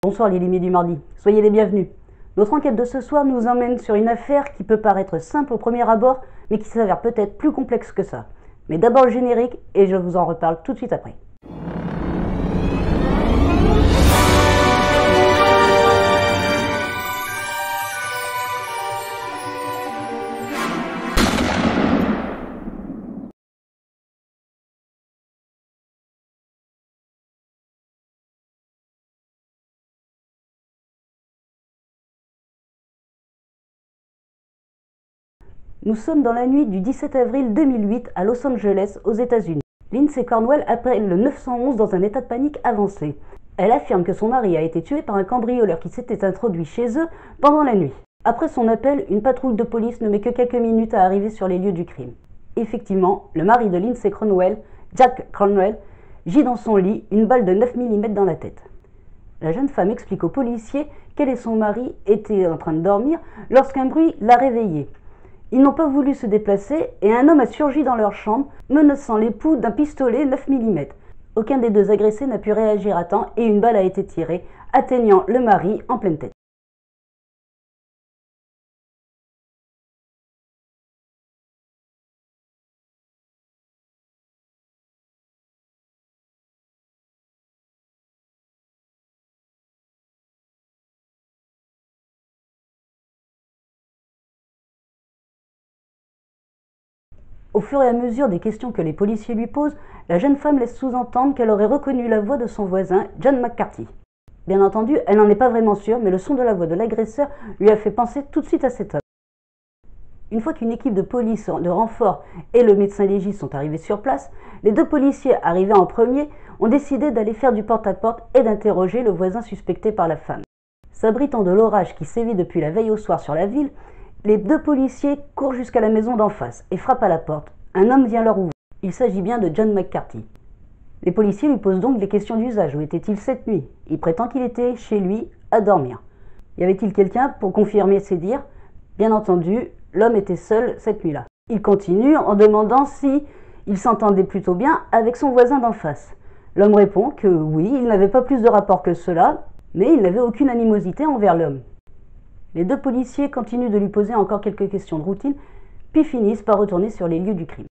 Bonsoir les limiers du mardi, soyez les bienvenus. Notre enquête de ce soir nous emmène sur une affaire qui peut paraître simple au premier abord, mais qui s'avère peut-être plus complexe que ça. Mais d'abord le générique, et je vous en reparle tout de suite après. Nous sommes dans la nuit du 17 avril 2008 à Los Angeles, aux États-Unis. Lindsay Cornwell appelle le 911 dans un état de panique avancé. Elle affirme que son mari a été tué par un cambrioleur qui s'était introduit chez eux pendant la nuit. Après son appel, une patrouille de police ne met que quelques minutes à arriver sur les lieux du crime. Effectivement, le mari de Lindsay Cornwell, Jack Cornwell, gît dans son lit, une balle de 9 mm dans la tête. La jeune femme explique aux policiers qu'elle et son mari étaient en train de dormir lorsqu'un bruit l'a réveillée. Ils n'ont pas voulu se déplacer et un homme a surgi dans leur chambre, menaçant l'époux d'un pistolet 9 mm. Aucun des deux agressés n'a pu réagir à temps et une balle a été tirée, atteignant le mari en pleine tête. Au fur et à mesure des questions que les policiers lui posent, la jeune femme laisse sous-entendre qu'elle aurait reconnu la voix de son voisin, John McCarthy. Bien entendu, elle n'en est pas vraiment sûre, mais le son de la voix de l'agresseur lui a fait penser tout de suite à cet homme. Une fois qu'une équipe de police de renfort et le médecin légiste sont arrivés sur place, les deux policiers arrivés en premier ont décidé d'aller faire du porte-à-porte et d'interroger le voisin suspecté par la femme. S'abritant de l'orage qui sévit depuis la veille au soir sur la ville, les deux policiers courent jusqu'à la maison d'en face et frappent à la porte. Un homme vient leur ouvrir. Il s'agit bien de John McCarthy. Les policiers lui posent donc des questions d'usage. Où était-il cette nuit? Il prétend qu'il était chez lui à dormir. Y avait-il quelqu'un pour confirmer ses dires? Bien entendu, l'homme était seul cette nuit-là. Il continue en demandant si il s'entendait plutôt bien avec son voisin d'en face. L'homme répond que oui, il n'avait pas plus de rapport que cela, mais il n'avait aucune animosité envers l'homme. Les deux policiers continuent de lui poser encore quelques questions de routine, puis finissent par retourner sur les lieux du crime.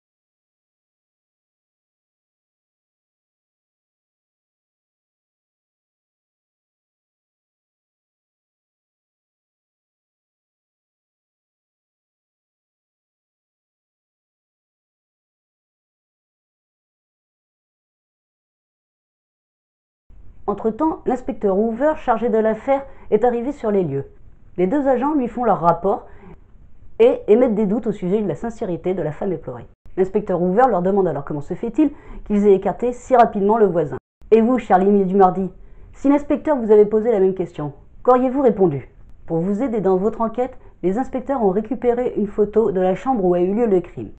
Entre-temps, l'inspecteur Hoover, chargé de l'affaire, est arrivé sur les lieux. Les deux agents lui font leur rapport et émettent des doutes au sujet de la sincérité de la femme éplorée. L'inspecteur Hoover leur demande alors comment se fait-il qu'ils aient écarté si rapidement le voisin. Et vous, cher limier du mardi, si l'inspecteur vous avait posé la même question, qu'auriez-vous répondu? Pour vous aider dans votre enquête, les inspecteurs ont récupéré une photo de la chambre où a eu lieu le crime.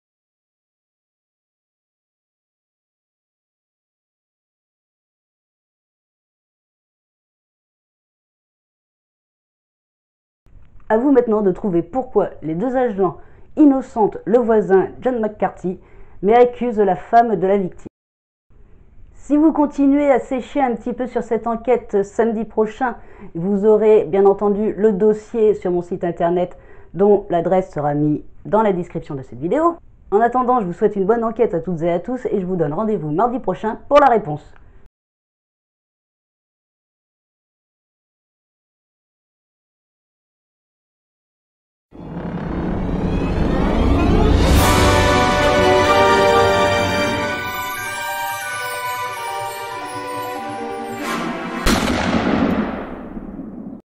À vous maintenant de trouver pourquoi les deux agents innocentent le voisin John McCarthy, mais accusent la femme de la victime. Si vous continuez à sécher un petit peu sur cette enquête samedi prochain, vous aurez bien entendu le dossier sur mon site internet dont l'adresse sera mise dans la description de cette vidéo. En attendant, je vous souhaite une bonne enquête à toutes et à tous et je vous donne rendez-vous mardi prochain pour la réponse.